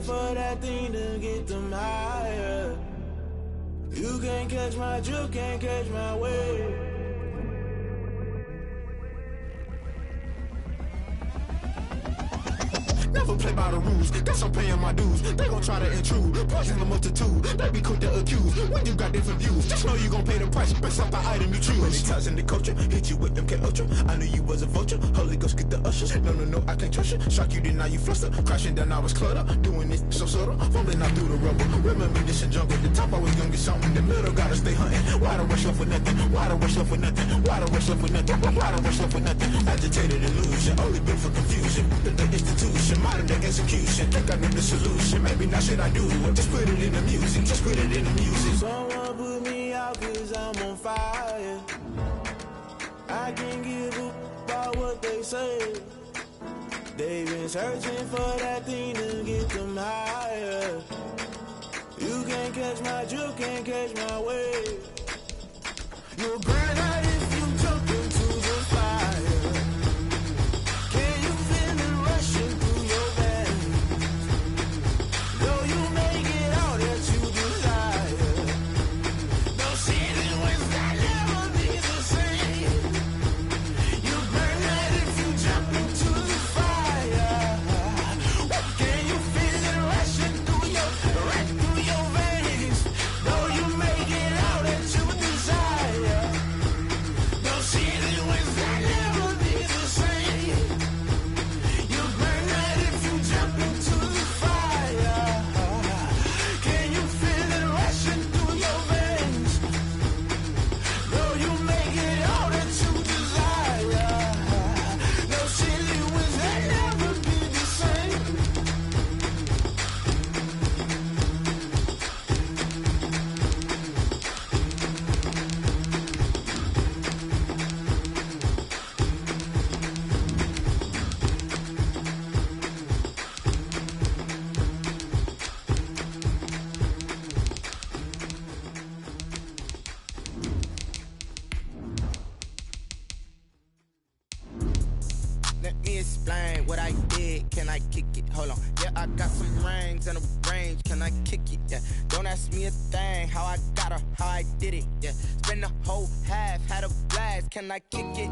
for that thing to get them higher. You can't catch my drift, can't catch my wave. Never play by the rules, that's I'm paying my dues. They gon' try to intrude, poison the multitude. They be quick to accuse when you got different views. Just know you gon' pay the price based off the item you choose. Many times in the culture, hit you with MK Ultra. I knew you was a vulture, Holy Ghost get the ushers. No, I can't trust you. Shock you, then now you fluster. Crashing down, I was cluttered. Doing this so subtle, fumbling out through the rubble. Remember this in jungle, the top always gonna get something. The middle gotta stay hunting. Why the rush left for nothing? Why the rush left for nothing? Why the rush left for nothing? Why the rush left for nothing? Agitated illusion, only built for confusion. The institution, modern day execution. Think I know the solution. Maybe not shit I do. Just put it in the music. Just put it in the music. Someone put me out cause I'm on fire. I can't give a about what they say. They've been searching for that thing to get them higher. You can't catch my drift, can't catch my wave. You'll burn out if you jump into the fire. Can you feel it rushing through your veins? Though you make it all that you desire. No ceiling wins that never be the same. You burn out if you jump into the fire. Can you feel it rushing through your veins? Though you make it all that you desire. No ceiling wins that never be the same. You burn out if you jump into the fire. Can you feel it rushing through your veins? Though you make it all that you desire. No ceiling wins that never be the same. Let me explain what I did. Can I kick it? Hold on. Yeah, I got some rings and a range. Can I kick it? Yeah. Don't ask me a thing. How I got her, how I did it. Yeah. Spend the whole half, had a blast. Can I kick it?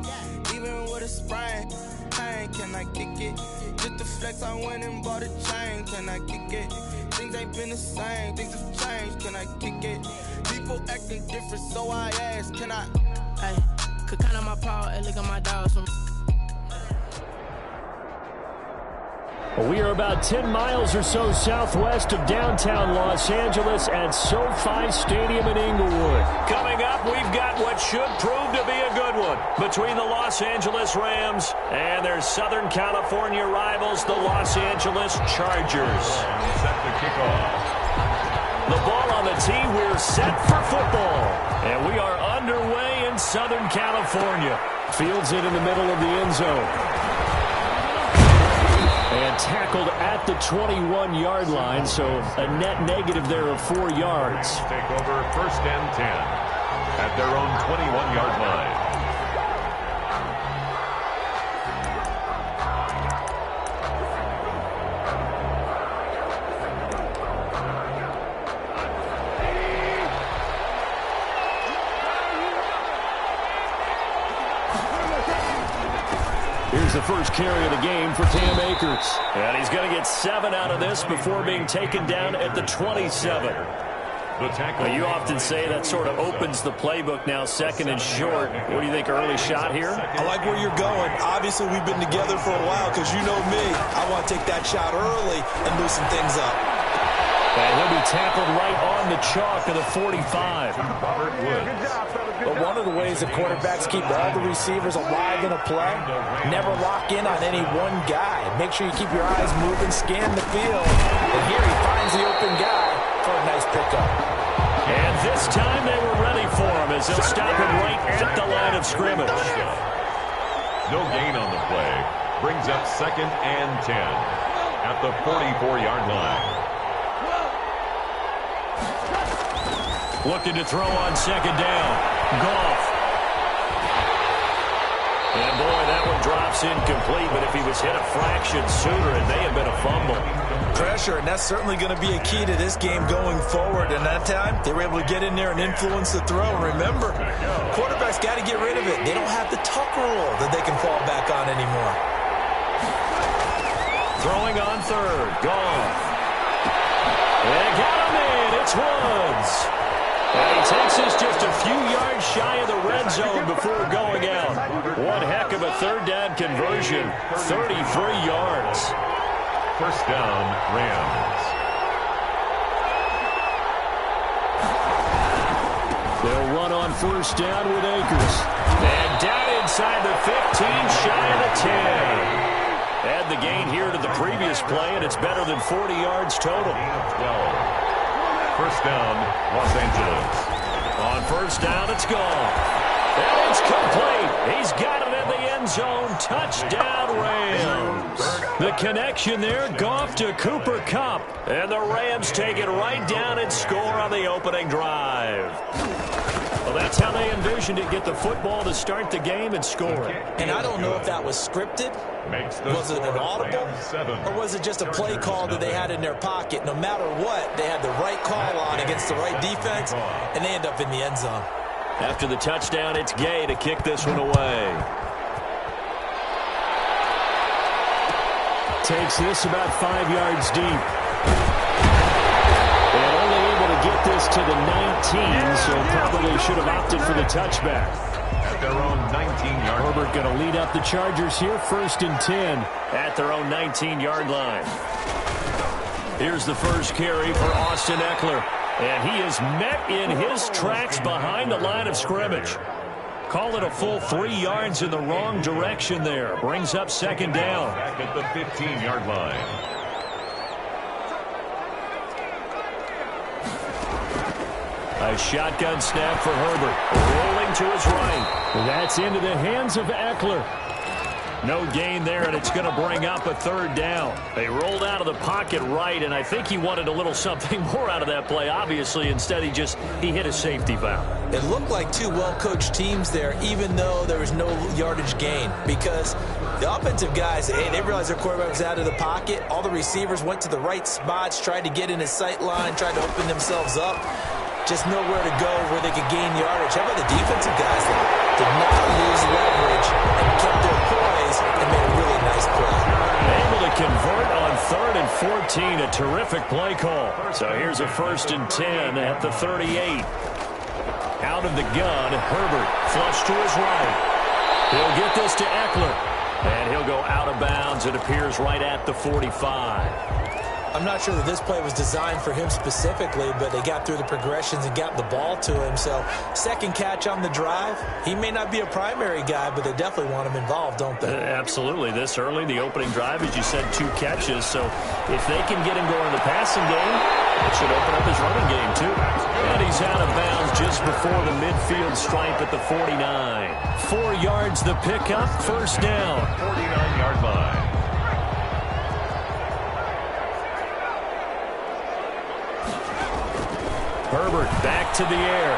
Even with a sprain, pain. Can I kick it? Just to flex, I went and bought a chain. Can I kick it? Things ain't been the same. Things have changed. Can I kick it? People acting different, so I ask. Can I? Hey, could count on my paw and look at my dogs from. We are about 10 miles or so southwest of downtown Los Angeles at SoFi Stadium in Inglewood. Coming up, we've got what should prove to be a good one between the Los Angeles Rams and their Southern California rivals, the Los Angeles Chargers. Set to kick off. The ball on the tee, we're set for football. And we are underway in Southern California. Fields it in the middle of the end zone. And tackled at the 21-yard line, so a net negative there of 4 yards. Take over 1st and 10 at their own 21-yard line. Here's the first carry of the game for Cam Akers. And he's going to get 7 out of this before being taken down at the 27. The tackle. You often say that sort of opens the playbook now, 2nd and short. What do you think, early shot here? I like where you're going. Obviously, we've been together for a while because you know me. I want to take that shot early and loosen things up. And he'll be tackled right on the chalk of the 45. But one of the ways that quarterbacks keep all the receivers alive in a play, never lock in on any one guy. Make sure you keep your eyes moving, scan the field. And here he finds the open guy for a nice pickup. And this time they were ready for him as they'll stop him right at the line of scrimmage. No gain on the play. Brings up 2nd and 10 at the 44-yard line. Looking to throw on 2nd down. Goff. And boy, that one drops drops incomplete, but if he was hit a fraction sooner, it may have been a fumble. Pressure, and that's certainly going to be a key to this game going forward. And that time, they were able to get in there and influence the throw. And remember, quarterbacks got to get rid of it. They don't have the tuck rule that they can fall back on anymore. Throwing on third. Goff. They got him in. It's Woods. And he takes us just a few yards shy of the red zone before going out. One heck of a third down conversion. 33 yards. First down, Rams. They'll run on first down with Akers. And down inside the 15, shy of the 10. Add the gain here to the previous play, and it's better than 40 yards total. 12. First down, Los Angeles. On first down, it's gone. And it's complete. He's got it in the end zone. Touchdown, Rams. The connection there, Goff to Cooper Kupp. And the Rams take it right down and score on the opening drive. Well, that's how they envisioned it. Get the football to start the game and score it. And I don't know if that was scripted. Was it an audible? Or was it just a play call that they had in their pocket? No matter what, they had the right call on against the right defense, and they end up in the end zone. After the touchdown, it's Gay to kick this one away. Takes this about 5 yards deep. And only able to get this to the 19, so probably should have opted for the touchback. At their own 19-yard. Herbert going to lead up the Chargers here, 1st and 10 at their own 19-yard line. Here's the first carry for Austin Eckler. And he is met in his tracks behind the line of scrimmage. Call it a full 3 yards in the wrong direction there. Brings up second down. Back at the 15-yard line. A shotgun snap for Herbert. Rolling to his right. That's into the hands of Eckler. No gain there, and it's going to bring up a third down. They rolled out of the pocket right, and I think he wanted a little something more out of that play, obviously. Instead, he hit a safety valve. It looked like two well-coached teams there, even though there was no yardage gain, because the offensive guys, they realized their quarterback was out of the pocket. All the receivers went to the right spots, tried to get in his sight line, tried to open themselves up. Just nowhere to go where they could gain yardage. How about the defensive guys that did not lose leverage and kept their poise and made a really nice play? Able to convert on 3rd and 14. A terrific play call. So here's a 1st and 10 at the 38. Out of the gun, Herbert flush to his right. He'll get this to Eckler. And he'll go out of bounds. It appears right at the 45. I'm not sure that this play was designed for him specifically, but they got through the progressions and got the ball to him. So, second catch on the drive. He may not be a primary guy, but they definitely want him involved, don't they? Absolutely. This early, the opening drive, as you said, 2 catches. So, if they can get him going in the passing game, it should open up his running game, too. And he's out of bounds just before the midfield stripe at the 49. 4 yards the pickup, first down. 49-yard line. Herbert back to the air.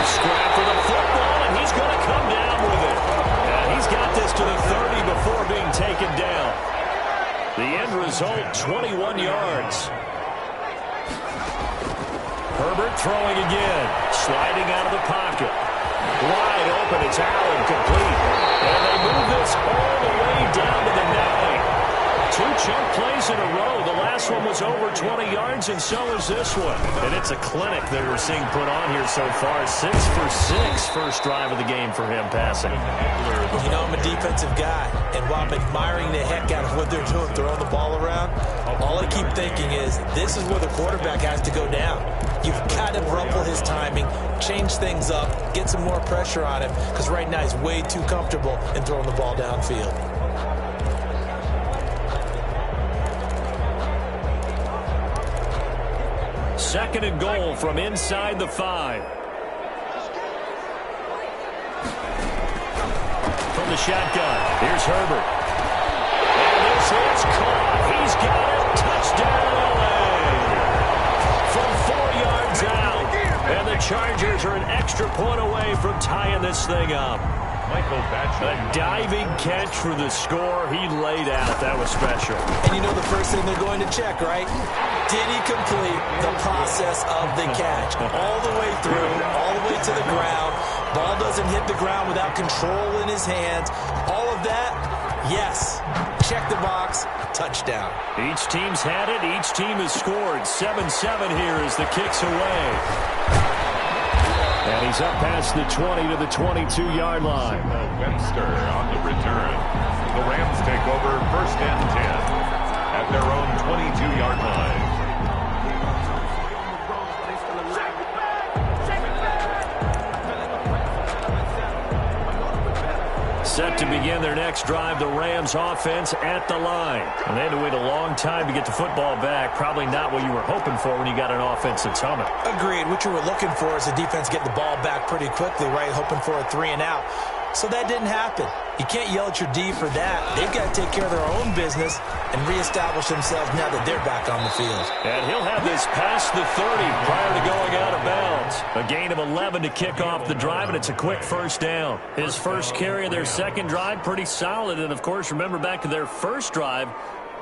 Scrap for the football, and he's going to come down with it. And he's got this to the 30 before being taken down. The end result, 21 yards. Herbert throwing again. Sliding out of the pocket. Wide open, it's Allen, complete. And they move this all the way down to the 9. 2 chunk plays in a row. The last one was over 20 yards, and so is this one. And it's a clinic that we're seeing put on here so far. 6 for 6, first drive of the game for him passing. You know, I'm a defensive guy, and while I'm admiring the heck out of what they're doing, throwing the ball around, all I keep thinking is this is where the quarterback has to go down. You've got to ruffle his timing, change things up, get some more pressure on him, because right now he's way too comfortable in throwing the ball downfield. Second and goal from inside the 5. From the shotgun, here's Herbert. And this is caught. He's got it. Touchdown, L.A. From 4 yards out. And the Chargers are an extra point away from tying this thing up. A diving catch for the score. He laid out. That was special. And you know the first thing they're going to check, right? Did he complete the process of the catch? All the way through, all the way to the ground. Ball doesn't hit the ground without control in his hands. All of that, yes. Check the box. Touchdown. Each team's had it. Each team has scored. 7-7 here as the kick's away. And he's up past the 20 to the 22-yard line. Webster on the return. The Rams take over 1st and 10 at their own 22-yard line. Set to begin their next drive, the Rams offense at the line. And they had to wait a long time to get the football back. Probably not what you were hoping for when you got an offense that's humming. Agreed. What you were looking for is the defense getting the ball back pretty quickly, right? Hoping for a 3-and-out. So that didn't happen. You can't yell at your D for that. They've got to take care of their own business and reestablish themselves now that they're back on the field. And he'll have this past the 30 prior to going out of bounds. A gain of 11 to kick off the drive, and it's a quick first down. His first carry of their second drive, pretty solid. And, of course, remember back to their first drive,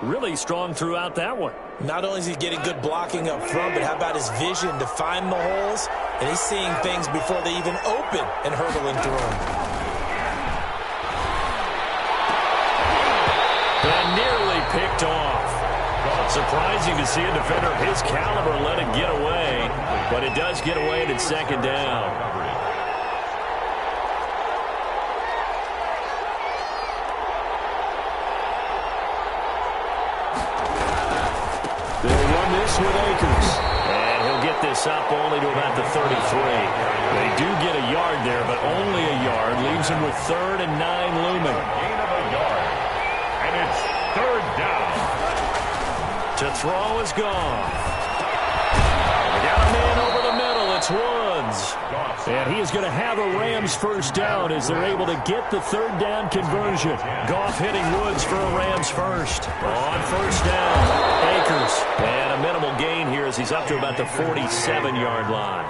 really strong throughout that one. Not only is he getting good blocking up front, but how about his vision to find the holes? And he's seeing things before they even open and hurdling through them. And nearly picked off. Surprising to see a defender of his caliber let it get away, but it does get away and it's second down. They'll run this with Akers. And he'll get this up only to about the 33. They do get a yard there, but only a yard. Leaves him with 3rd and 9 looming. Gain of a yard. And it's 3rd down. To throw is Goff. They got a man over the middle. It's Woods. And he is going to have a Rams first down as they're able to get the 3rd down conversion. Goff hitting Woods for a Rams first. On first down, Akers. And a minimal gain here as he's up to about the 47-yard line.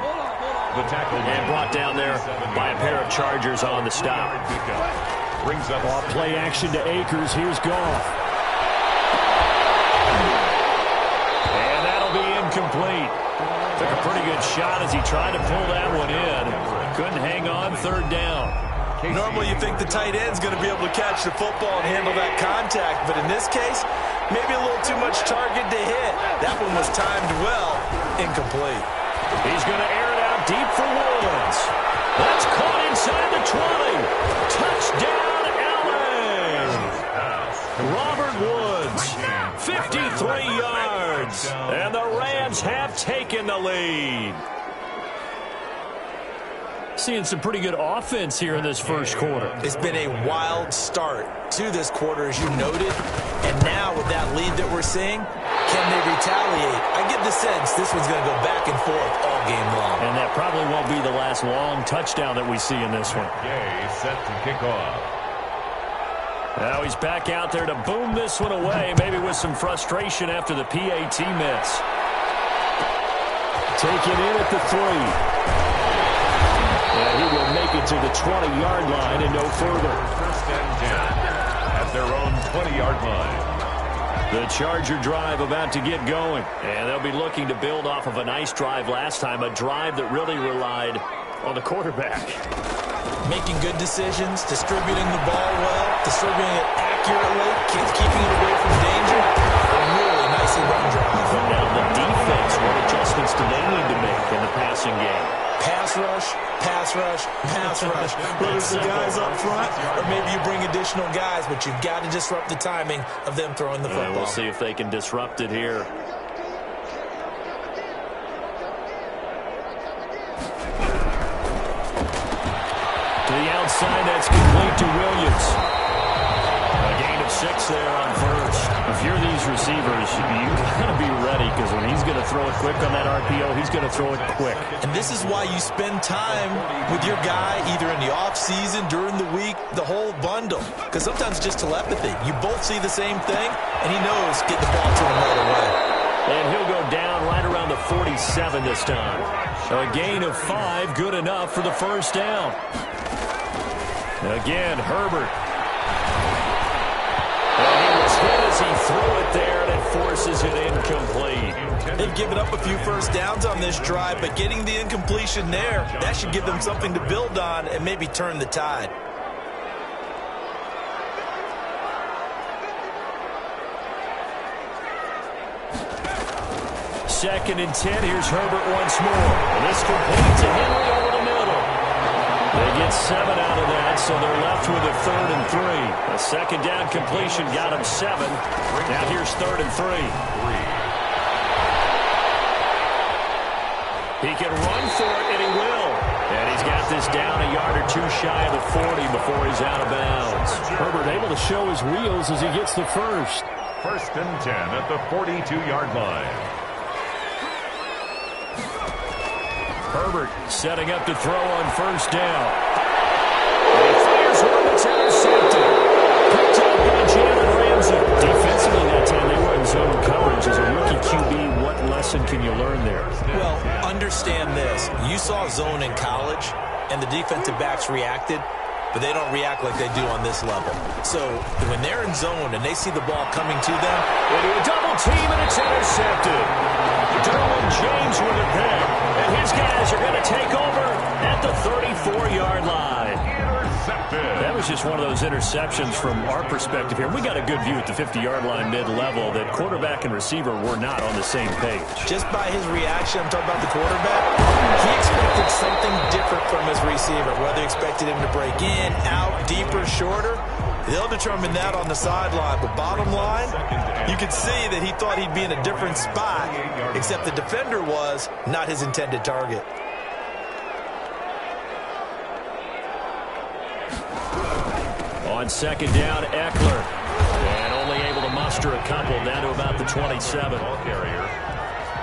The tackle and brought down there by a pair of Chargers on the stop. Brings up off play action to Akers. Here's Goff. Incomplete. Took a pretty good shot as he tried to pull that one in. Couldn't hang on. 3rd down. Normally you think the tight end's going to be able to catch the football and handle that contact, but in this case, maybe a little too much target to hit. That one was timed well. Incomplete. He's going to air it out deep for Woods. That's caught inside the 20. Touchdown, LA. Robert Woods, 53 yards. And the Rams have taken the lead. Seeing some pretty good offense here in this first quarter. It's been a wild start to this quarter, as you noted. And now with that lead that we're seeing, can they retaliate? I get the sense this one's going to go back and forth all game long. And that probably won't be the last long touchdown that we see in this one. Gay set to kick off. Now he's back out there to boom this one away, maybe with some frustration after the PAT miss. Taken in at the 3. And he will make it to the 20-yard line and no further. 1st and 10 at their own 20-yard line. The Charger drive about to get going. And they'll be looking to build off of a nice drive last time, a drive that really relied on the quarterback. Making good decisions, distributing the ball well, distributing it accurately, keeping it away from danger. A really nicely run drive. Now the defense, what adjustments do they need to make in the passing game? Pass rush, pass rush, pass rush. Whether it's the guys up front or maybe you bring additional guys, but you've got to disrupt the timing of them throwing the football. We'll see if they can disrupt it here. To the outside, that's complete to Williams. A gain of 6 there on first. If you're these receivers, you got to be ready because when he's going to throw it quick on that RPO, he's going to throw it quick. And this is why you spend time with your guy either in the offseason, during the week, the whole bundle. Because sometimes it's just telepathy. You both see the same thing, and he knows get the ball to him right away. And he'll go down right around the 47 this time. A gain of 5, good enough for the first down. Again, Herbert. And he was hit as he threw it there, and it forces it incomplete. They've given up a few first downs on this drive, but getting the incompletion there, that should give them something to build on and maybe turn the tide. Second and 10. Here's Herbert once more. And this completes to Henry over the middle. They get 7 out of that, so they're left with a 3rd and 3. A second down completion got him 7. Now here's 3rd and 3. He can run for it, and he will. And he's got this down a yard or 2 shy of the 40 before he's out of bounds. Herbert able to show his wheels as he gets the first. 1st and 10 at the 42-yard line. Herbert setting up to throw on 1st down. And he fires one that's intercepted. Picked up by Jalen Ramsey. Defensively that time they were in zone coverage. As a rookie QB, what lesson can you learn there? Well, understand this. You saw zone in college, and the defensive backs reacted, but they don't react like they do on this level. So when they're in zone and they see the ball coming to them, they do a double team, and it's intercepted. Derwin James with it there. And his guys are going to take over at the 34-yard line. That was just one of those interceptions from our perspective here. We got a good view at the 50-yard line mid-level that quarterback and receiver were not on the same page. Just by his reaction, I'm talking about the quarterback, he expected something different from his receiver, whether he expected him to break in, out, deeper, shorter. They'll determine that on the sideline. But bottom line, you could see that he thought he'd be in a different spot, except the defender was not his intended target. On 2nd down, Eckler. And only able to muster a couple down to about the 27. Ball carrier.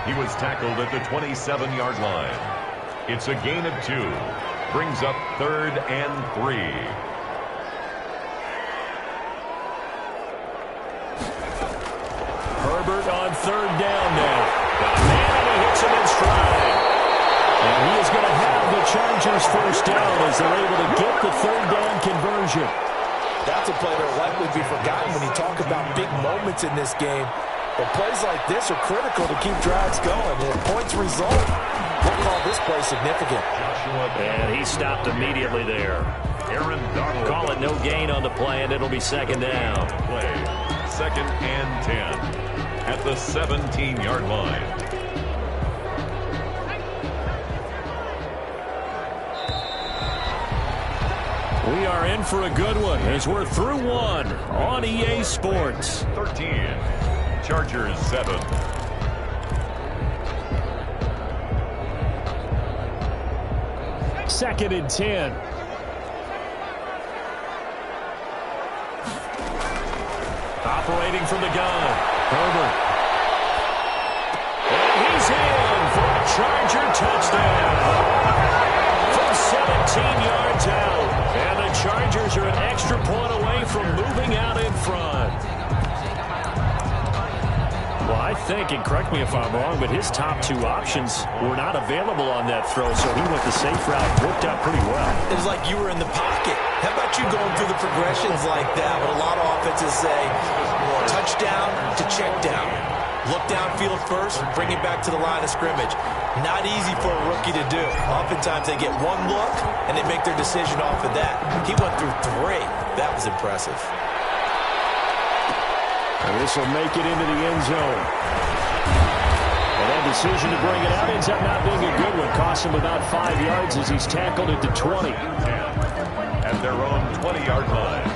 He was tackled at the 27-yard line. It's a gain of 2. Brings up 3rd and 3. Herbert on 3rd down now. Got a man, and he hits him in stride. And he is going to have the Chargers 1st down as they're able to get the 3rd down conversion. That's a play that will likely be forgotten when you talk about big moments in this game. But plays like this are critical to keep drives going. And if points result, we'll call this play significant. And he stopped immediately there. Aaron Donald. Call it no gain on the play, and it'll be 2nd down. Play 2nd and 10 at the 17-yard line. We are in for a good one as we're through one on EA Sports. 13, Chargers 7. Second and 10. Operating from the gun, Herbert. And he's in for a Charger touchdown. From 17 yards out. And the Chargers are an extra point away from moving out in front. Well, I think, and correct me if I'm wrong, but his top 2 options were not available on that throw, so he went the safe route. Worked out pretty well. It was like you were in the pocket. How about you going through the progressions like that? What a lot of offenses say, touchdown to check down. Look downfield first, bring it back to the line of scrimmage. Not easy for a rookie to do. Oftentimes they get one look, and they make their decision off of that. He went through 3. That was impressive. And this will make it into the end zone. And that decision to bring it out ends up not being a good one. Cost him about 5 yards as he's tackled at the 20. At their own 20-yard line.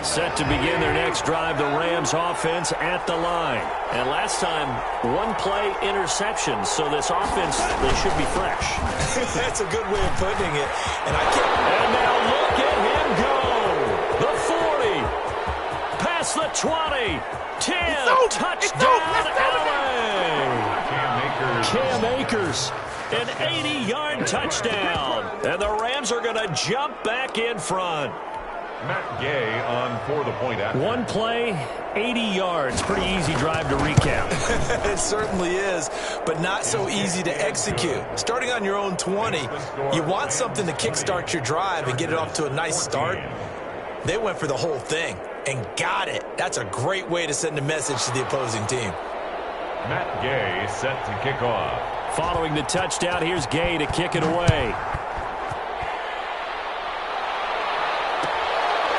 Set to begin their next drive, the Rams offense at the line. And last time, 1-play interception, so this offense, they should be fresh. That's a good way of putting it. And now look at him go. The 40. Past the 20. 10. Touchdown, LA. Cam Akers. An 80-yard touchdown. And the Rams are going to jump back in front. Matt Gay on for the point after. One play, 80 yards. Pretty easy drive to recap. It certainly is, but not so easy to execute. Starting on your own 20, you want something to kickstart your drive and get it off to a nice start. They went for the whole thing and got it. That's a great way to send a message to the opposing team. Matt Gay set to kick off. Following the touchdown, here's Gay to kick it away.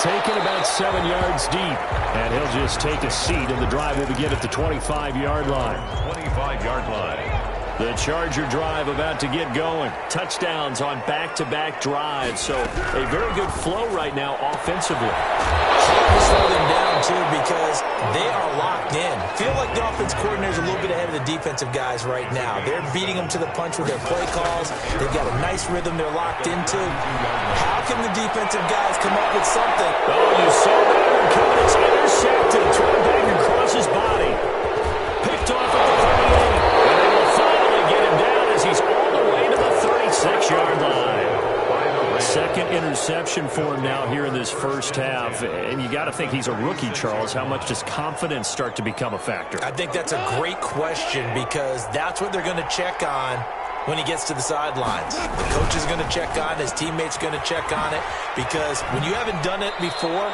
Taken about 7 yards deep. And he'll just take a seat, and the drive will begin at the 25-yard line. 25-yard line. The Charger drive about to get going. Touchdowns on back-to-back drives. So a very good flow right now offensively. Hard to slow them down, too, because they are locked in. Feel like the offense coordinator is a little bit ahead of the defensive guys right now. They're beating them to the punch with their play calls. They've got a nice rhythm they're locked into. How can the defensive guys come up with something? Oh, you saw that one coming. It's intercepted. Thrown back across his body. Picked off at the 38. And they will finally get him down as he's all the way to the 36-yard line. Second interception for him now here in this first half. And you got to think he's a rookie, Charles. How much does confidence start to become a factor? I think that's a great question because that's what they're going to check on when he gets to the sidelines. The coach is going to check on it. His teammates going to check on it because when you haven't done it before,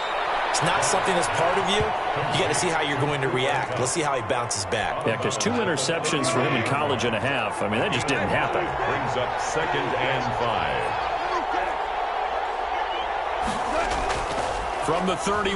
it's not something that's part of you. You got to see how you're going to react. Let's see how he bounces back. Yeah, because 2 interceptions for him in college and a half. I mean, that just didn't happen. Brings up 2nd and 5. From the 31,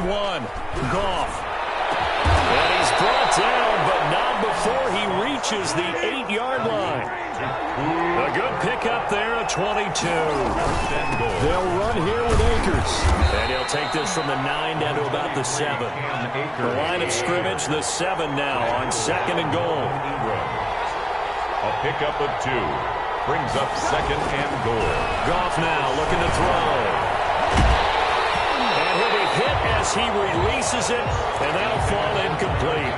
Goff. And he's brought down, but not before he reaches the 8-yard line. A good pickup there at 22. They'll run here with Akers. And he'll take this from the 9 down to about the 7. The line of scrimmage, the 7 now on 2nd and goal. A pickup of 2. Brings up 2nd and goal. Goff now looking to throw. Hit as he releases it, and that'll fall incomplete.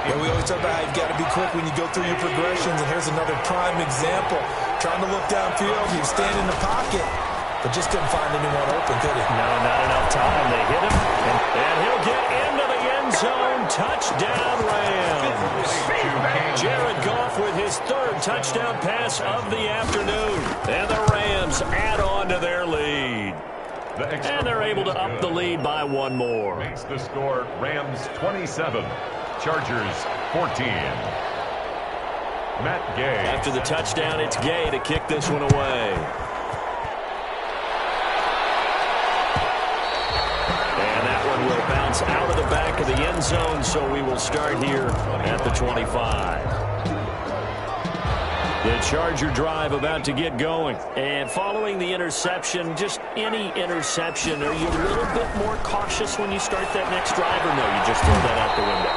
Yeah, we always talk about how you've got to be quick when you go through your progressions, and here's another prime example. Trying to look downfield, he was standing in the pocket, but just couldn't find anyone open, could he? No, not enough time. They hit him, and he'll get into the end zone. Touchdown, Rams. Jared Goff with his 3rd touchdown pass of the afternoon, and the Rams add on to their lead. And they're able to up the lead by 1 more. Makes the score Rams 27, Chargers 14. Matt Gay. After the touchdown, it's Gay to kick this one away. And that one will bounce out of the back of the end zone, so we will start here at the 25. The Charger drive about to get going. And following the interception, just any interception, are you a little bit more cautious when you start that next drive, or no, you just throw that out the window?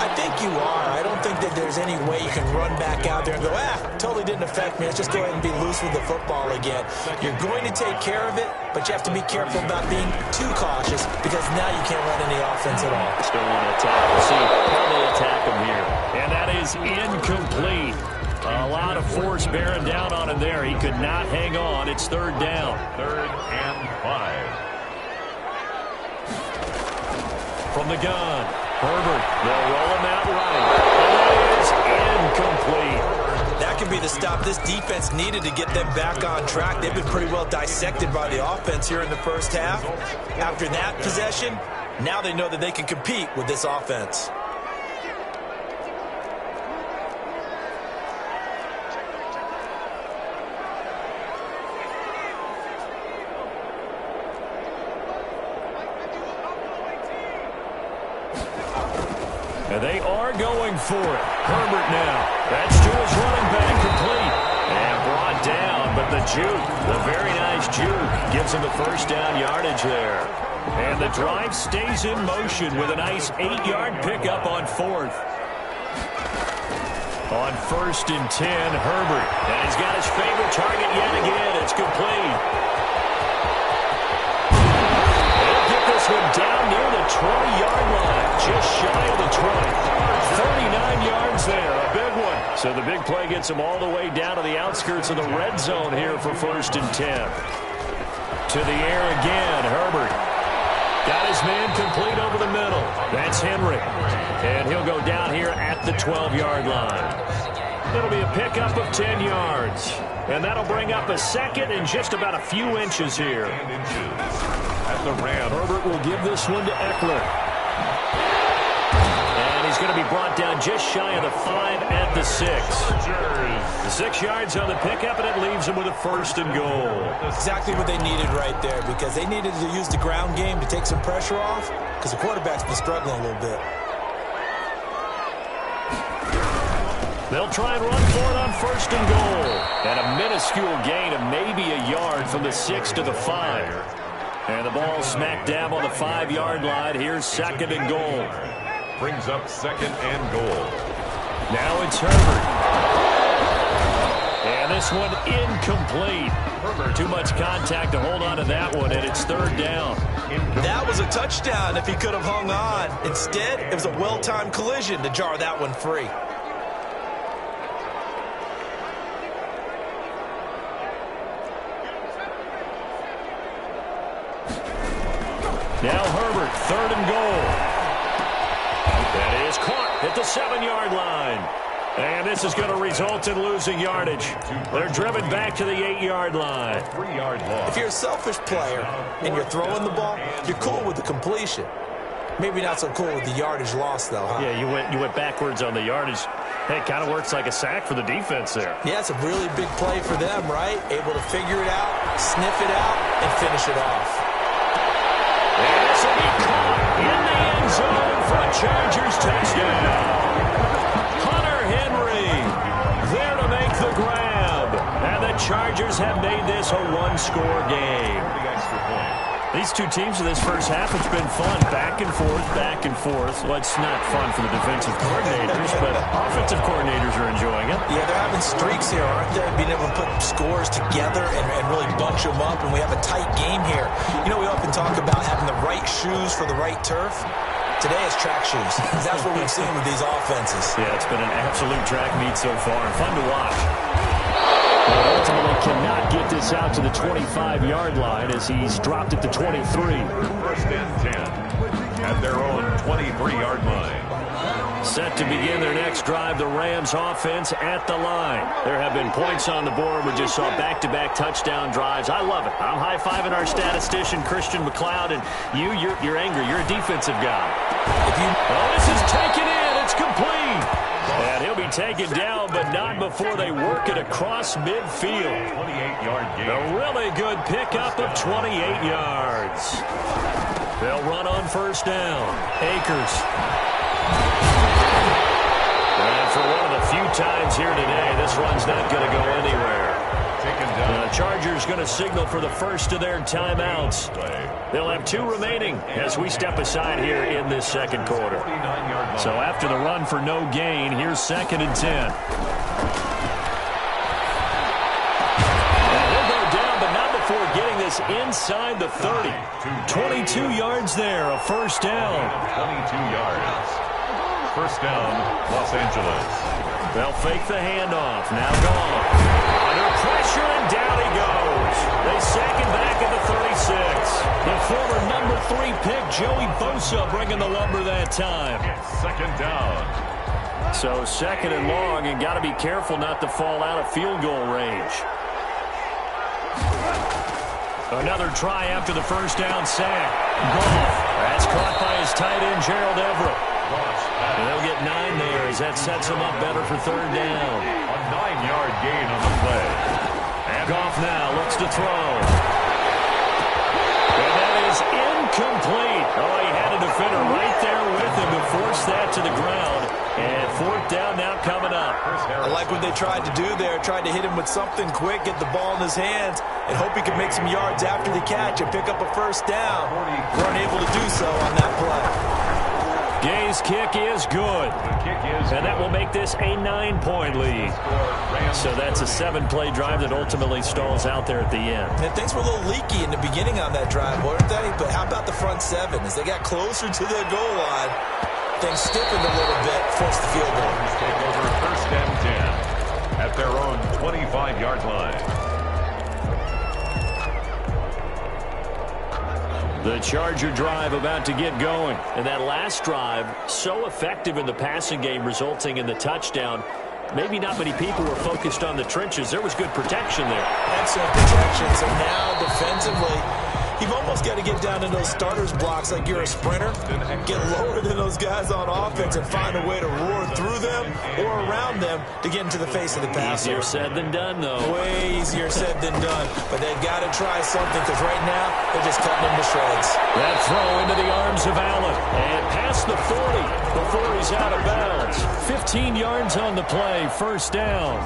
I think you are. I don't think that there's any way you can run back out there and go, totally didn't affect me. Let's just go ahead and be loose with the football again. You're going to take care of it, but you have to be careful about being too cautious because now you can't run any offense at all. Still want to attack. We'll see how they attack him here. And that is incomplete. A lot of force bearing down on him there. He could not hang on. It's 3rd down. 3rd and 5. From the gun, Herbert. They'll roll him out right. And that is incomplete. That could be the stop this defense needed to get them back on track. They've been pretty well dissected by the offense here in the first half. After that possession, now they know that they can compete with this offense. And they are going for it. Herbert now. That's to his running back, complete. And brought down, but the juke, the very nice juke, gives him the 1st down yardage there. And the drive stays in motion with a nice 8-yard pickup on 4th. On 1st and 10, Herbert. And he's got his favorite target yet again. It's complete. This one down near the 20-yard line, just shy of the 20. 39 yards there, a big one. So the big play gets him all the way down to the outskirts of the red zone here for 1st and 10. To the air again, Herbert. Got his man complete over the middle. That's Henry. And he'll go down here at the 12-yard line. It'll be a pickup of 10 yards. And that'll bring up a second and just about a few inches here. At the Rams. Herbert will give this one to Eckler. And he's going to be brought down just shy of the 5 at the 6. The 6 yards on the pickup, and it leaves him with a 1st and goal. Exactly what they needed right there, because they needed to use the ground game to take some pressure off, because the quarterback's been struggling a little bit. They'll try and run for it on 1st and goal. And a minuscule gain of maybe a yard from the 6 to the 5. And the ball smack dab on the 5-yard line. Here's 2nd and goal. Brings up 2nd and goal. Now it's Herbert. And this one incomplete. Too much contact to hold on to that one, and it's 3rd down. That was a touchdown if he could have hung on. Instead, it was a well-timed collision to jar that one free. Now Herbert, 3rd and goal. That is caught at the 7-yard line. And this is going to result in losing yardage. They're driven back to the 8-yard line. 3-yard loss. If you're a selfish player and you're throwing the ball, you're cool with the completion. Maybe not so cool with the yardage loss, though, huh? Yeah, you went backwards on the yardage. Hey, it kind of works like a sack for the defense there. Yeah, it's a really big play for them, right? Able to figure it out, sniff it out, and finish it off. And this will be caught in the end zone for a Chargers touchdown. Hunter Henry there to make the grab. And the Chargers have made this a one-score game. These two teams in this first half, it's been fun. Back and forth, back and forth. Well, it's not fun for the defensive coordinators, but offensive coordinators are enjoying it. Yeah, they're having streaks here, aren't they? Being able to put scores together and really bunch them up, and we have a tight game here. You know, we often talk about having the right shoes for the right turf. Today it's track shoes. That's what we've seen with these offenses. Yeah, it's been an absolute track meet so far, and fun to watch. But ultimately cannot get this out to the 25-yard line as he's dropped it to 23. 1st and 10 at their own 23-yard line. Set to begin their next drive, the Rams offense at the line. There have been points on the board. We just saw back-to-back touchdown drives. I love it. I'm high-fiving our statistician, Christian McLeod, and you're angry. You're a defensive guy. This is taken in. It's complete. And he'll be taken down, but not before they work it across midfield. 28-yard gain. A really good pickup of 28 yards. They'll run on 1st down. Akers. And for one of the few times here today, this run's not going to go anywhere. The Chargers going to signal for the first of their timeouts. They'll have 2 remaining as we step aside here in this 2nd quarter. So after the run for no gain, here's 2nd and 10. And he'll go down, but not before getting this inside the 30. 22 yards there, a 1st down. 22 yards. 1st down, Los Angeles. They'll fake the handoff. Now gone. Under pressure, and down he goes. They sack him back at the 36. The former number 3 pick, Joey Bosa, bringing the lumber that time. 2nd down. So 2nd and long, and got to be careful not to fall out of field goal range. Another try after the 1st down sack. Goff. That's caught by his tight end, Gerald Everett. And they'll get 9 there as that sets them up better for 3rd down. A 9-yard gain on the play. And Goff now looks to throw. And that is incomplete. Oh, he had a defender right there with him to force that to the ground. And 4th down now coming up. I like what they tried to do there. Tried to hit him with something quick, get the ball in his hands, and hope he could make some yards after the catch and pick up a 1st down. Weren't able to do so on that play. Gay's kick is good. And that will make this a 9-point lead. So that's a 7-play drive that ultimately stalls out there at the end. And things were a little leaky in the beginning on that drive, weren't they? But how about the front 7? As they got closer to the goal line, things stiffened a little bit, forced the field goal. Take over 1st and 10 at their own 25-yard line. The Charger drive about to get going. And that last drive, so effective in the passing game, resulting in the touchdown. Maybe not many people were focused on the trenches. There was good protection there. Excellent protection. So now defensively, you've almost got to get down in those starters blocks like you're a sprinter. Get lower than those guys on offense and find a way to roar through them or around them to get into the face of the passer. Easier said than done, though. Way easier said than done. But they've got to try something because right now they're just cutting them to shreds. That throw into the arms of Allen. And past the 40 before he's out of bounds. 15 yards on the play. First down.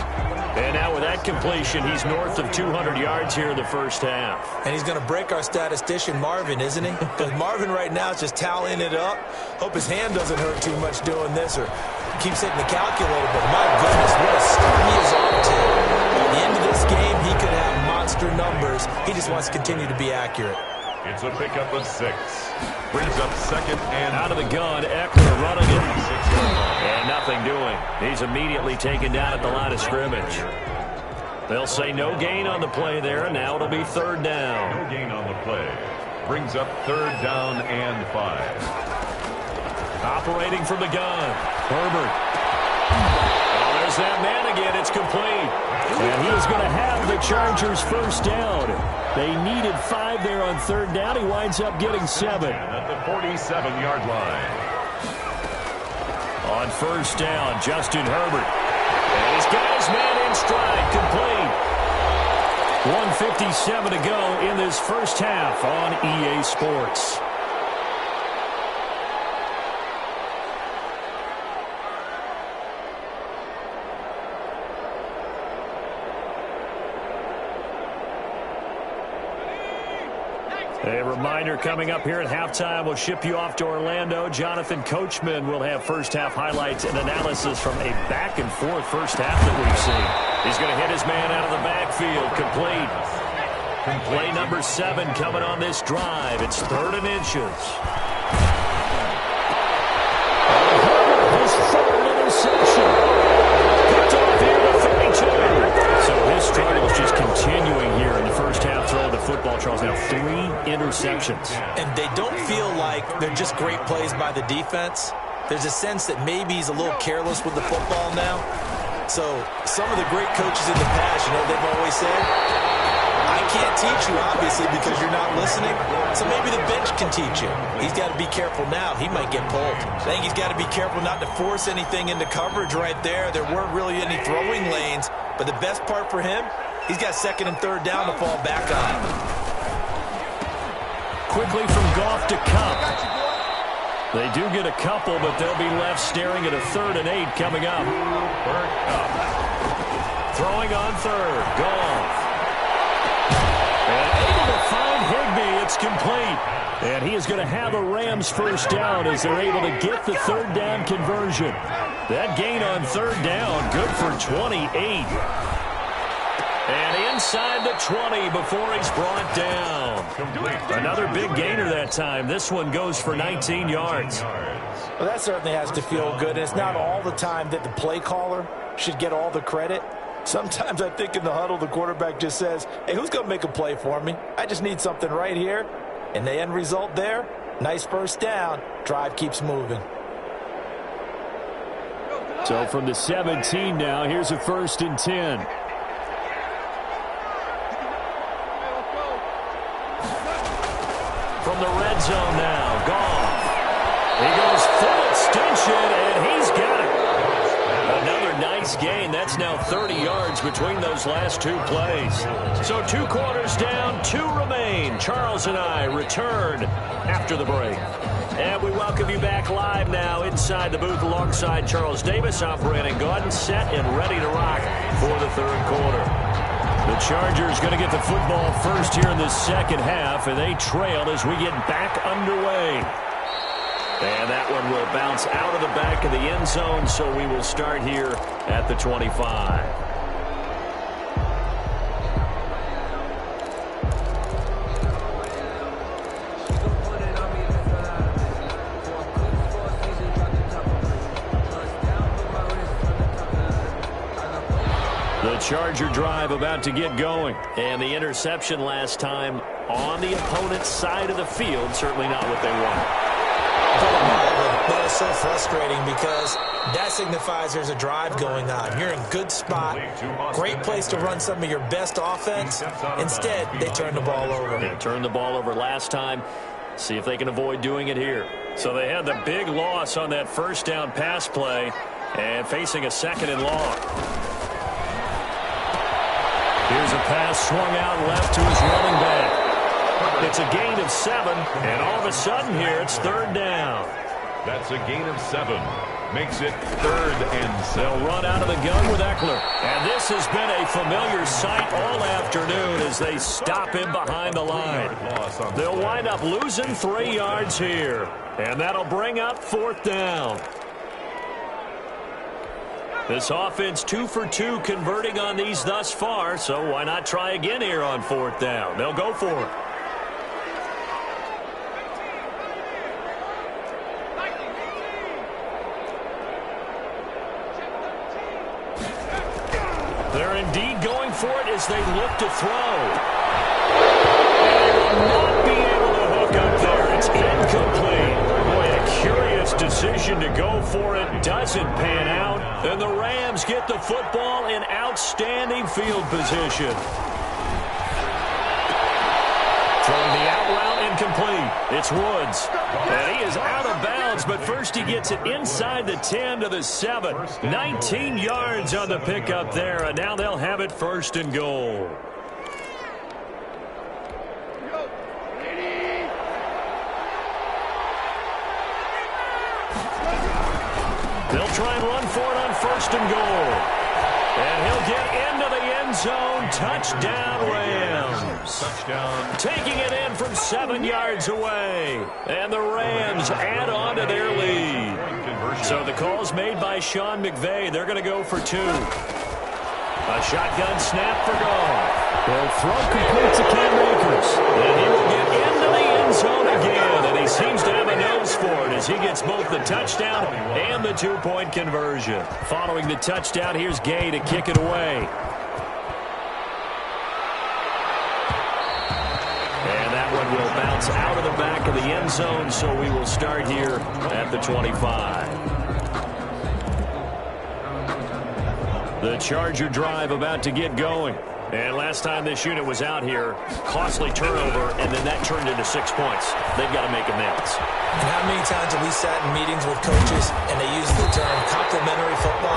And now with that completion, he's north of 200 yards here in the first half. And he's going to break our statistician, Marvin, isn't he? Because Marvin right now is just tallying it up. Hope his hand doesn't hurt too much doing this or keeps hitting the calculator. But my goodness, what a start he is off to. By the end of this game, he could have monster numbers. He just wants to continue to be accurate. It's a pickup of 6. Brings up second and out of the gun. Eckler running it. And nothing doing. He's immediately taken down at the line of scrimmage. They'll say no gain on the play there, and now it'll be third down. No gain on the play. Brings up third down and 5. Operating from the gun. Herbert. Oh, there's that man again. It's complete. And he is going to have the Chargers first down. They needed 5 there on third down. He winds up getting 7. At the 47-yard line. On first down, Justin Herbert. And he's got his man in stride, complete. 1:57 to go in this first half on EA Sports. A reminder coming up here at halftime. We'll ship you off to Orlando. Jonathan Coachman will have first half highlights and analysis from a back-and-forth first half that we've seen. He's going to hit his man out of the backfield. Complete. Play number 7 coming on this drive. It's 3rd and inches. His 3rd interception. Picked off here to 32. So his struggle is just continuing here in the first half throw of the football, Charles. Now 3 interceptions. And they don't feel like they're just great plays by the defense. There's a sense that maybe he's a little careless with the football now. So some of the great coaches in the past, you know, they've always said, I can't teach you, obviously, because you're not listening. So maybe the bench can teach you. He's got to be careful now. He might get pulled. I think he's got to be careful not to force anything into coverage right there. There weren't really any throwing lanes. But the best part for him, he's got 2nd and 3rd down to fall back on. Quickly from Goff to Cup. They do get a couple, but they'll be left staring at a 3rd and 8 coming up. Throwing on 3rd. Goff. And able to find Higbee. It's complete. And he is going to have a Rams first down as they're able to get the 3rd down conversion. That gain on 3rd down, good for 28. And inside the 20 before he's brought down. Another big gainer that time. This one goes for 19 yards. Well, that certainly has to feel good. And it's not all the time that the play caller should get all the credit. Sometimes I think in the huddle, the quarterback just says, hey, who's going to make a play for me? I just need something right here. And the end result there, nice first down. Drive keeps moving. So from the 17 now, here's a 1st and 10. From the red zone now, Goff. He goes full extension, and he's got it. Another nice gain. That's now 30 yards between those last 2 plays. So 2 quarters down, 2 remain. Charles and I return after the break. And we welcome you back live now inside the booth alongside Charles Davis. I'm Brandon Gaudin, set and ready to rock for the 3rd quarter. The Chargers going to get the football first here in the second half, and they trail as we get back underway. And that one will bounce out of the back of the end zone, so we will start here at the 25. The Charger drive about to get going. And the interception last time on the opponent's side of the field. Certainly not what they want. That is so frustrating because that signifies there's a drive going on. You're in a good spot, great place to run some of your best offense. Instead, they turn the ball over. They turned the ball over last time. See if they can avoid doing it here. So they had the big loss on that first down pass play and facing a second and long. Here's a pass swung out left to his running back. It's a gain of 7, and all of a sudden here it's third down. That's a gain of 7. Makes it 3rd and 7. They'll run out of the gun with Eckler. And this has been a familiar sight all afternoon as they stop him behind the line. They'll wind up losing 3 yards here. And that'll bring up 4th down. This offense 2 for 2 converting on these thus far, so why not try again here on 4th down? They'll go for it. They're indeed going for it as they look to throw. And they will not be able to hook up there. It's incomplete. Boy, a curious decision to go for it. Doesn't pan out. And the Rams get the football in outstanding field position. Throwing the out route incomplete. It's Woods. And he is out of bounds, but first he gets it inside the 10 to the 7. 19 yards on the pickup there, and now they'll have it 1st and goal. They'll try and run for it on 1st and goal. And he'll get into the end zone. Touchdown, Rams. Touchdown. Taking it in from 7 yards away. And the Rams add on to their lead. So the call's made by Sean McVay. They're going to go for 2. A shotgun snap for Goff. They'll throw complete to Cam Akers. And he will get into the end zone again. And he seems to have a nose for it as he gets both the touchdown and the 2-point conversion. Following the touchdown, here's Gay to kick it away. And that one will bounce out of the back of the end zone, so we will start here at the 25. The Charger drive about to get going. And last time this unit was out here, costly turnover, and then that turned into 6 points. They've got to make amends. And how many times have we sat in meetings with coaches and they use the term complementary football?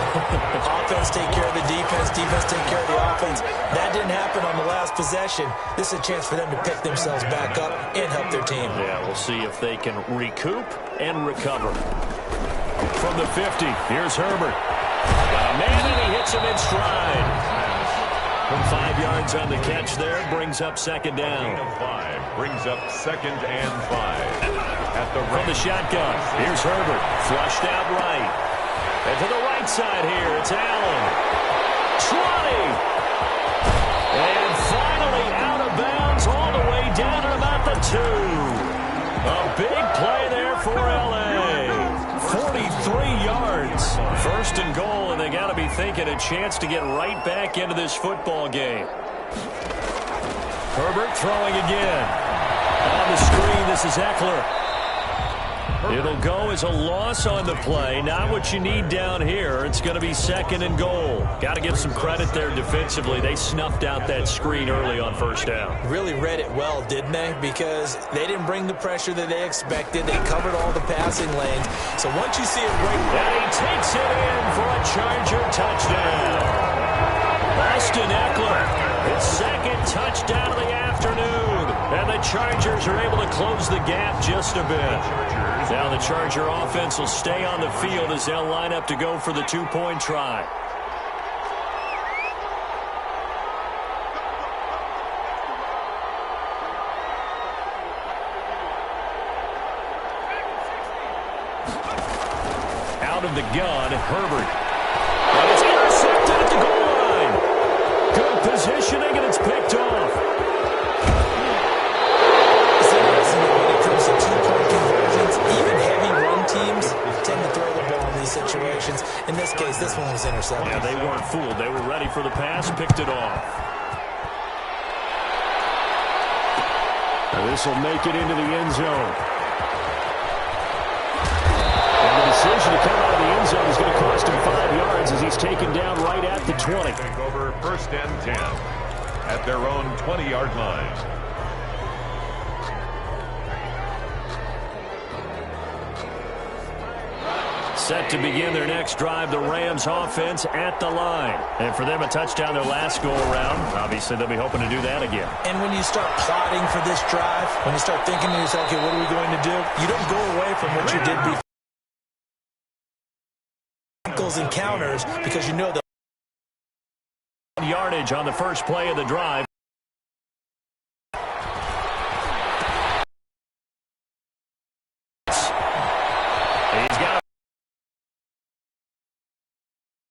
Offense take care of the defense, defense take care of the offense. That didn't happen on the last possession. This is a chance for them to pick themselves back up and help their team. Yeah, we'll see if they can recoup and recover. From the 50, here's Herbert. Got a man, and he hits him in stride. From 5 yards on the catch there, brings up 2nd down. 5 brings up 2nd and 5. From the shotgun, here's Herbert, flushed out right. And to the right side here, it's Allen. 20. And finally out of bounds all the way down at about the 2. A big play there for L.A. 43 yards. 1st and goal, and they got to be thinking a chance to get right back into this football game. Herbert throwing again. On the screen, this is Eckler. It'll go as a loss on the play. Not what you need down here. It's going to be 2nd and goal. Got to give some credit there defensively. They snuffed out that screen early on 1st down. Really read it well, didn't they? Because they didn't bring the pressure that they expected. They covered all the passing lanes. So once you see it break... And he takes it in for a Charger touchdown. Austin Eckler, his 2nd touchdown of the afternoon. And the Chargers are able to close the gap just a bit. Now the Charger offense will stay on the field as they'll line up to go for the 2-point try. Out of the gun, Herbert. And it's intercepted at the goal line. Good positioning, and it's picked off. It's interesting that when it comes to 2-point conversions, even heavy run teams tend to throw the ball in these situations. In this case, this one was intercepted. Yeah, they weren't fooled. They were ready for the pass, picked it off. This will make it into the end zone. And the decision to come out of the end zone is going to cost him 5 yards as he's taken down right at the 20. Take over 1st and 10 at their own 20-yard line. Set to begin their next drive, the Rams offense at the line. And for them, a touchdown their last go-around. Obviously, they'll be hoping to do that again. And when you start plotting for this drive, when you start thinking to yourself, okay, what are we going to do? You don't go away from what you did before. And counters because you know the yardage on the first play of the drive. He's got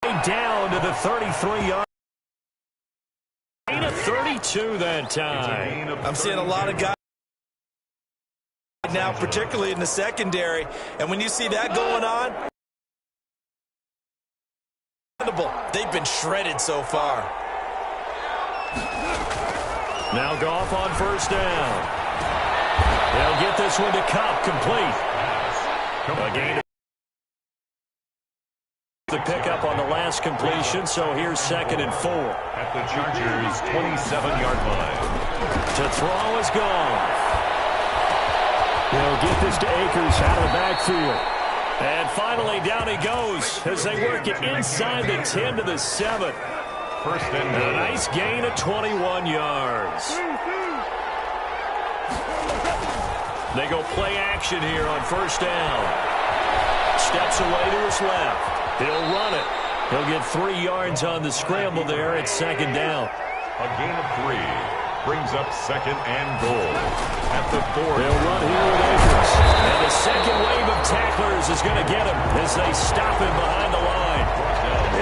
it down to the 33-yard. Gain of 32 that time. I'm seeing a lot of guys now, particularly in the secondary, and when you see that going on, they've been shredded so far. Now Goff on 1st down. They'll get this one to Cup, complete. A gain of the pickup on the last completion, so here's 2nd and 4. At the Chargers' 27-yard line. To throw is gone. They'll get this to Akers out of the backfield. And finally, down he goes as they work it inside the 10 to the 7. 1st and a nice gain of 21 yards. They go play action here on 1st down. Steps away to his left. He'll run it. He'll get 3 yards on the scramble there at 2nd down. A gain of 3. Brings up 2nd and goal. At the 4. They'll run here with Akers. And the second wave of tacklers is going to get him as they stop him behind the line.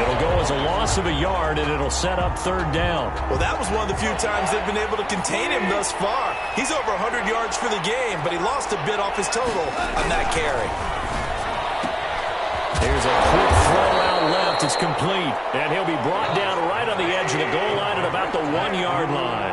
It'll go as a loss of a yard, and it'll set up 3rd down. Well, that was one of the few times they've been able to contain him thus far. He's over 100 yards for the game, but he lost a bit off his total on that carry. Here's a quick throw out left. It's complete. And he'll be brought down right on the edge of the goal line at about the 1-yard line.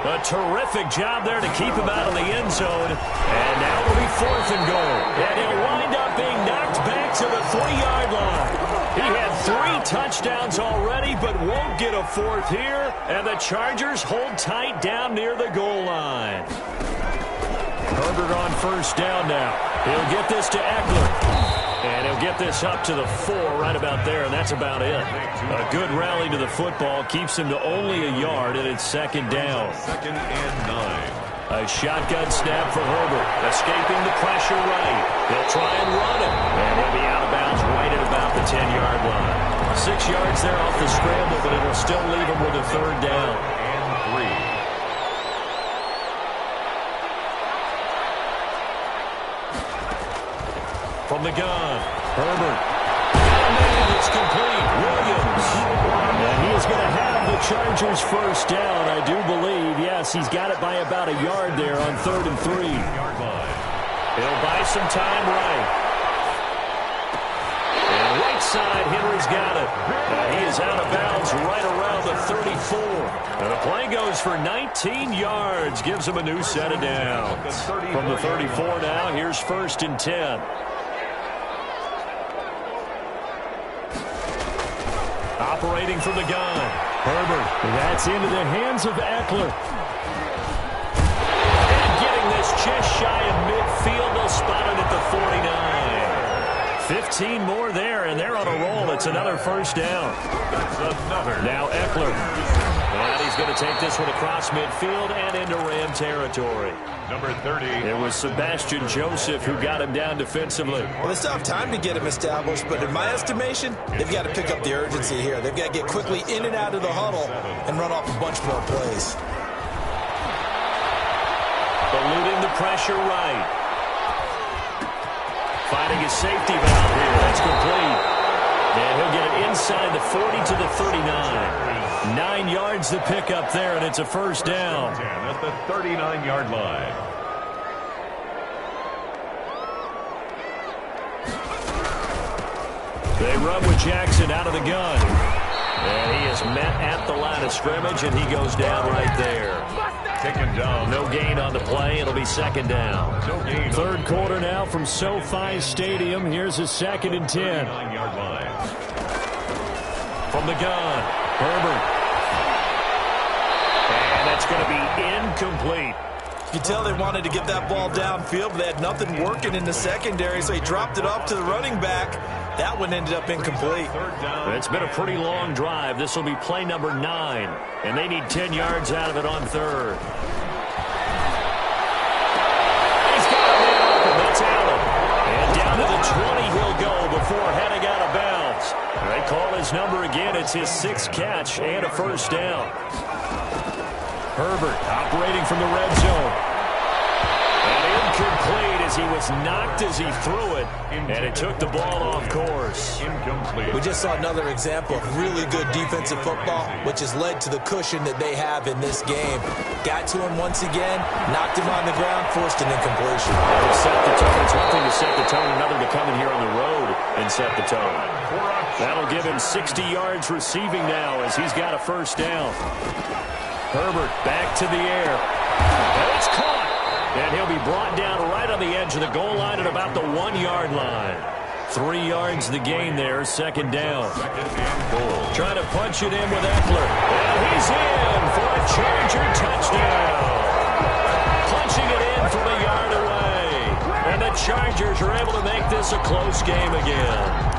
A terrific job there to keep him out of the end zone. And now it'll be 4th and goal. And he'll wind up being knocked back to the 3-yard line. He had 3 touchdowns already, but won't get a 4th here. And the Chargers hold tight down near the goal line. Herbert on 1st down now. He'll get this to Eckler. And he'll get this up to the 4 right about there, and that's about it. A good rally to the football keeps him to only a yard, and it's 2nd down. 2nd and 9. A shotgun snap for Herbert, escaping the pressure right. He'll try and run it, and he'll be out of bounds right at about the 10-yard line. 6 yards there off the scramble, but it'll still leave him with a 3rd down. And 3. From the gun, Herbert. And it's complete. Williams. And he is going to have the Chargers 1st down, I do believe. Yes, he's got it by about a yard there on 3rd and 3. Yard line. He'll buy some time right. And right side, Henry's got it. He is out of bounds right around the 34. And the play goes for 19 yards. Gives him a new set of downs. From the 34 now, here's 1st and 10. Operating from the gun. Herbert. That's into the hands of Eckler. And getting this just shy of midfield. They'll spot it at the 49. 15 more there, and they're on a roll. It's another 1st down. That's another. Now Eckler. And he's going to take this one across midfield and into Ram territory. Number 30. It was Sebastian Joseph who got him down defensively. Well, they still have time to get him established, but in my estimation, they've got to pick up the urgency here. They've got to get quickly in and out of the huddle and run off a bunch more plays. Eluding the pressure right. Finding his safety valve here. That's complete. And he'll get it inside the 40 to the 39. 9 yards to pick up there, and it's a 1st down. At the 39-yard line. They run with Jackson out of the gun. And he is met at the line of scrimmage, and he goes down right there. taken down. No gain on the play. It'll be second down. No gain. Third quarter now from SoFi Stadium. Here's a 2nd and 10. 9-yard line. From the gun, Herbert. And that's going to be incomplete. You can tell they wanted to get that ball downfield, but they had nothing working in the secondary, so he dropped it off to the running back. That one ended up incomplete. It's been a pretty long drive. This will be play number 9, and they need 10 yards out of it on third. He's got a man open. That's Allen. And down to the 20 he'll go before heading out of bounds. They call his number again. It's his 6th catch and a first down. Herbert operating from the red zone. And incomplete as he was knocked as he threw it. And it took the ball off course. Incomplete. We just saw another example of really good defensive football, which has led to the cushion that they have in this game. Got to him once again, knocked him on the ground, forced an incompletion. They'll set the tone. It's one thing to set the tone, another to come in here on the road and set the tone. That'll give him 60 yards receiving now as he's got a first down. Herbert back to the air. And it's caught. And he'll be brought down right on the edge of the goal line at about the 1-yard line. 3 yards the gain there, second down. Trying to punch it in with Eckler. And he's in for a Charger touchdown. Punching it in from a yard away. And the Chargers are able to make this a close game again.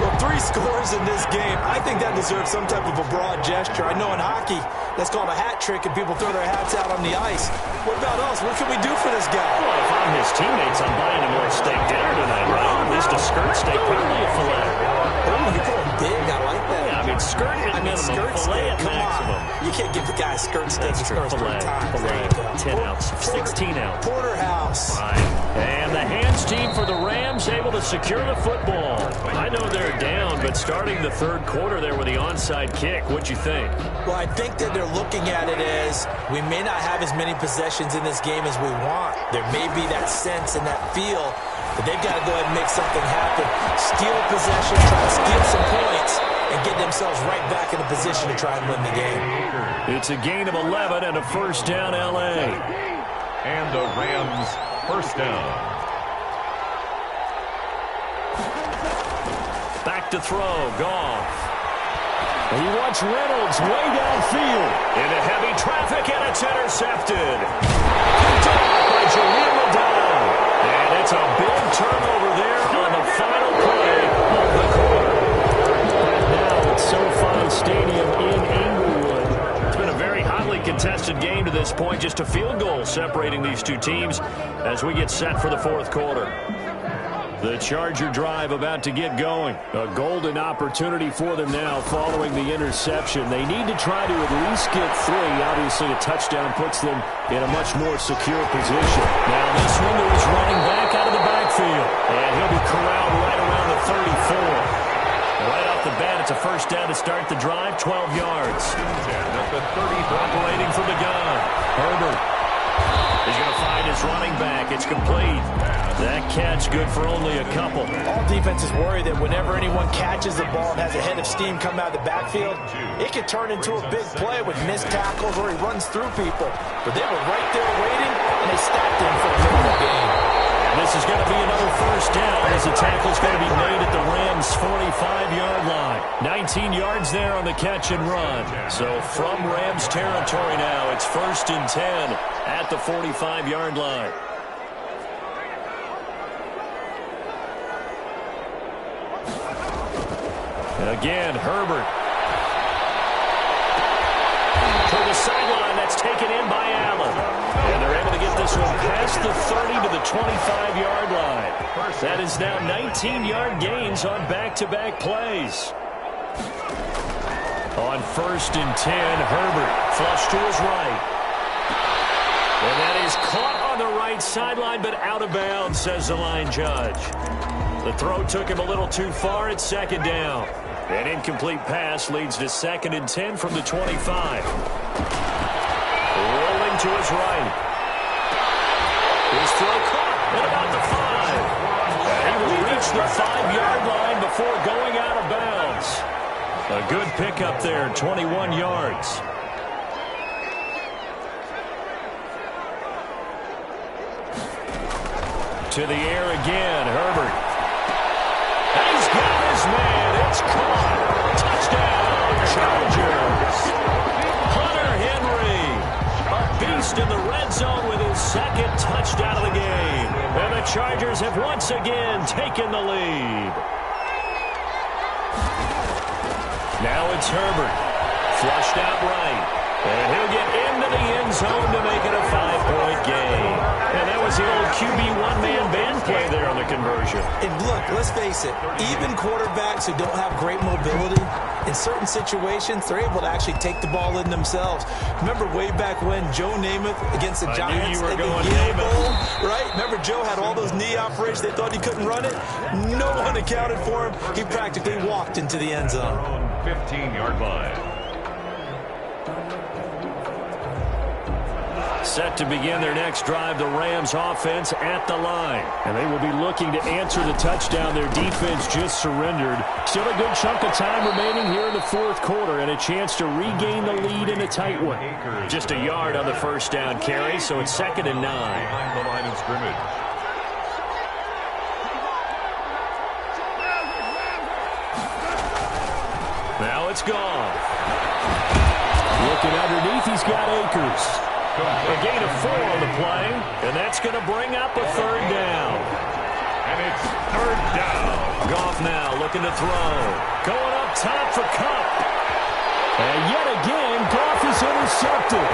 Well, 3 scores in this game. I think that deserves some type of a broad gesture. I know in hockey, that's called a hat trick, and people throw their hats out on the ice. What about us? What can we do for this guy? Well, if I'm his teammates, I'm buying him more steak dinner tonight, right? At least a skirt steak, probably a filet. Oh, you're going big. I like that. Yeah, I mean, skirt at minimum, skirt filet steak. at Come maximum. on. You can't give the guy a skirt steak. That's He true. scores 3 times. Filet, 10 ounce, 16 ounce. Porterhouse. Right. And the hands team for the Rams able to secure the football. I know they're down, but starting the third quarter there with the onside kick, what'd you think? Well, I think that they're looking at it as we may not have as many possessions in this game as we want. There may be that sense and that feel, but they've got to go ahead and make something happen. Steal possession, try to steal some points, and get themselves right back in a position to try and win the game. It's a gain of 11 and a first down, L.A. And the Rams first down. Back to throw, Goff. He wants Reynolds way downfield. Into heavy traffic, and it's intercepted. Picked off by Jaleel Adama. And it's a big turnover there on the final play of the quarter. Right now it's SoFi Stadium in Inglewood. It's been a very hotly contested game to this point. Just a field goal separating these two teams as we get set for the fourth quarter. The Charger drive about to get going. A golden opportunity for them now following the interception. They need to try to at least get 3. Obviously, a touchdown puts them in a much more secure position. Now this one to his running back out of the backfield. And he'll be corralled right around the 34. Right off the bat, it's a first down to start the drive, 12 yards. At the 30. Operating from the gun. Herbert. He's going to find his running back. It's complete. That catch good for only a couple. All defenses worry that whenever anyone catches the ball and has a head of steam come out of the backfield, it could turn into a big play with missed tackles or he runs through people. But they were right there waiting, and they stacked him for a minute game. This is going to be another first down as the tackle's going to be made at the Rams' 45-yard line. 19 yards there on the catch and run. So from Rams territory now, it's 1st and 10 at the 45-yard line. Again, Herbert. To the sideline, that's taken in by Allen. And they're able to get this one past the 30 to the 25-yard line. That is now 19-yard gains on back-to-back plays. On 1st and 10, Herbert flush to his right. And that is caught on the right sideline, but out of bounds, says the line judge. The throw took him a little too far at second down. An incomplete pass leads to 2nd and 10 from the 25. Rolling to his right. His throw caught at about the 5. And he will reach the 5-yard line before going out of bounds. A good pickup there, 21 yards. To the air again, Herbert. And he's got his man. It's caught. Touchdown, Chargers. Hunter Henry, a beast in the red zone with his second touchdown of the game. And the Chargers have once again taken the lead. Now it's Herbert. Flushed out right. And he'll get into the end zone to make it a 5-point game. And that was the old QB one-man band play there on the conversion. And look, let's face it, even quarterbacks who don't have great mobility, in certain situations, they're able to actually take the ball in themselves. Remember way back when Joe Namath against the Giants at the Yale Bowl, right? Remember Joe had all those knee operations. They thought he couldn't run it. No one accounted for him. He practically walked into the end zone. 15-yard line. Set to begin their next drive, the Rams offense at the line. And they will be looking to answer the touchdown their defense just surrendered. Still a good chunk of time remaining here in the fourth quarter and a chance to regain the lead in a tight one. Just a yard on the first down carry, so it's 2nd and 9. Behind the line of scrimmage. Now it's gone. Looking underneath, he's got Akers. A gain of 4 on the play, and that's going to bring up a 3rd down. And it's 3rd down. Goff now looking to throw. Going up top for Kupp. And yet again, Goff is intercepted.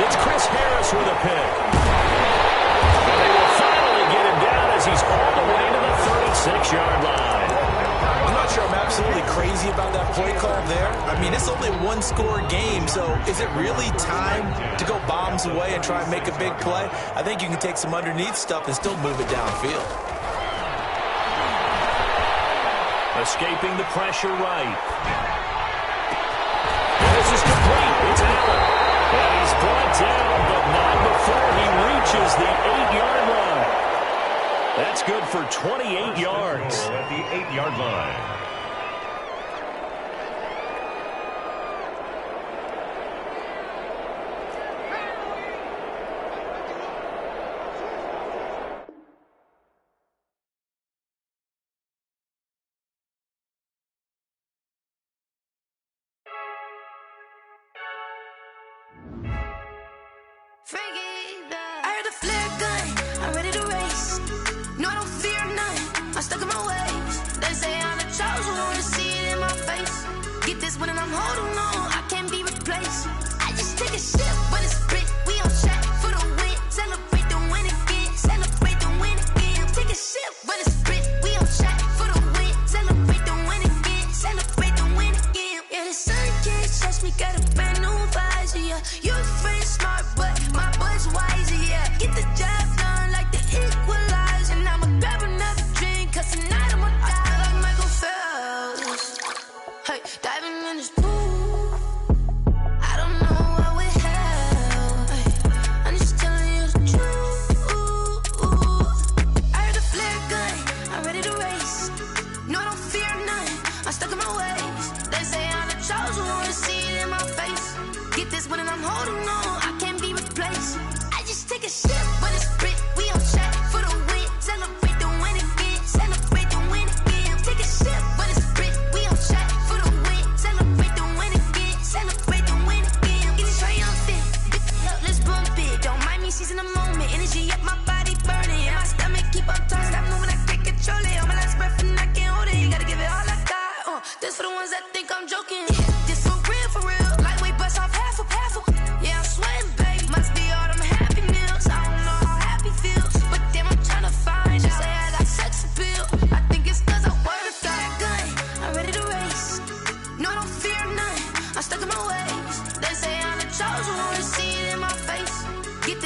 It's Chris Harris with a pick. And they will finally get him down as he's all the way to the 36-yard line. I'm not sure I'm absolutely crazy about that play call there. I mean, it's only a one-score game, so is it really time to go bombs away and try and make a big play? I think you can take some underneath stuff and still move it downfield. Escaping the pressure right. And this is complete. It's Allen. And he's brought down, but not before he reaches the 8-yard line. That's good for 28 yards. At the 8-yard line. I heard the flare gun, I'm ready to race. No, I don't fear none, I'm stuck in my ways. They say I'm the chosen one, to see it in my face. Get this one and I'm holding on, I can't be replaced. I just take a sip when it's split, we on track for the win. Celebrate the win again, celebrate the win again. Take a sip when it's split, we on track for the win. Celebrate the win again, celebrate the win again. Yeah, the sun can't touch me, got a brand new visor, yeah. You're friend smart, but my boy's wiser, yeah. Get the job done like the equalizer. And I'ma grab another drink, cause tonight I'ma die. I feel like Michael Phelps. Hey, diving in this pool. I don't know what we have. Hey, I'm just telling you the truth. I heard the flare gun, I'm ready to race. No, I don't fear none, I'm stuck in my ways. They say I'm the chosen one, to see it in my face. Get this one and I'm holding on, I can't be replaced. I just take a sip when it's split, we on track for the win. Celebrate the win again, celebrate the win again. Take a sip when it's split, we on track for the win. Celebrate the win again, celebrate the win again. Get it triumphant, let's bump it. Don't mind me seizing the moment, energy up my body burning. And my stomach keep on turning, stop moving, I can't control it. On my last breath and I can't hold it, you gotta give it all I got. This for the ones that think I'm joking. This for real, lightweight bust off half a. Yeah, I'm sweating, baby. Must be all them happy meals. I don't know how happy feels, but damn, I'm trying to find out. Say I got sex appeal. I think it's cause I work out. Gun, I'm ready to race. No, I don't fear none, I'm stuck in my ways. They say I'm the chosen one, to see it in my face. Get this